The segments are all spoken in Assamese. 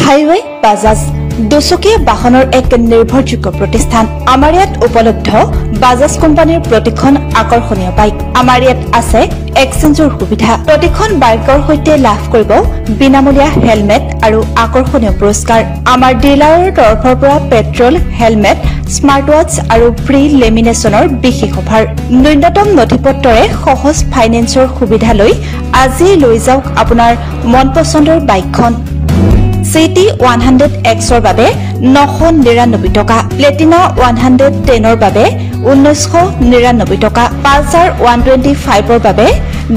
হাইৱে বাজাজ দুচকীয়া বাহনৰ এক নিৰ্ভৰযোগ্য প্ৰতিষ্ঠান। আমাৰ ইয়াত উপলব্ধ বাজাজ কোম্পানীৰ প্ৰতিখন আকৰ্ষণীয় বাইক। আমাৰ ইয়াত আছে এক্সচেঞ্জৰ সুবিধা। প্ৰতিখন বাইকৰ সৈতে লাভ কৰিব বিনামূলীয়া হেলমেট আৰু আকৰ্ষণীয় পুৰস্কাৰ। আমাৰ ডিলাৰৰ তৰফৰ পৰা পেট্ৰল, হেলমেট, স্মাৰ্ট ৱাচ আৰু ফ্ৰী লেমিনেশ্যনৰ বিশেষ অফাৰ। ন্যূনতম নথিপত্ৰৰে সহজ ফাইনেন্সৰ সুবিধা লৈ আজি লৈ যাওক আপোনাৰ মন পচন্দৰ বাইকখন। সিটি 100Xৰ বাবে 999 টকা, প্লেটিনা 110ৰ বাবে 1999 টকা, পালচাৰ 125ৰ বাবে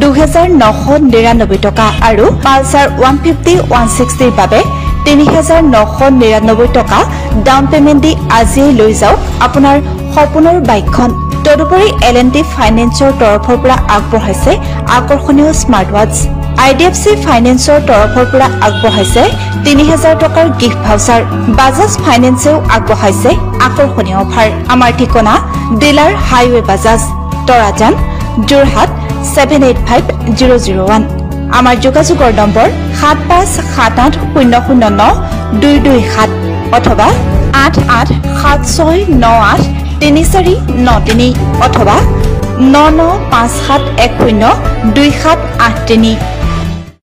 2999 টকা আৰু পালচাৰ 150, 160ৰ বাবে 3999 টকা ডাউন পেমেণ্ট দি আজিয়েই লৈ যাওক আপোনাৰ সপোনৰ বাইকখন। তদুপৰি L&T ফাইনেন্সৰ তৰফৰ পৰা আগবঢ়াইছে আকৰ্ষণীয় স্মাৰ্ট ৱাচ। IDFC ফাইনেন্সৰ তৰফৰ পৰা আগবঢ়াইছে 3000 টকাৰ গিফ্ট ভাউচাৰ। বাজাজ ফাইনেন্সেও আগবঢ়াইছে আকৰ্ষণীয় অফাৰ। আমাৰ ঠিকনা ডিলাৰ হাইৱে বাজাজ, তৰাজান, যোৰহাট 785001। আমাৰ যোগাযোগৰ নম্বৰ 7578009227 অথবা 8876983493 অথবা 9957102783।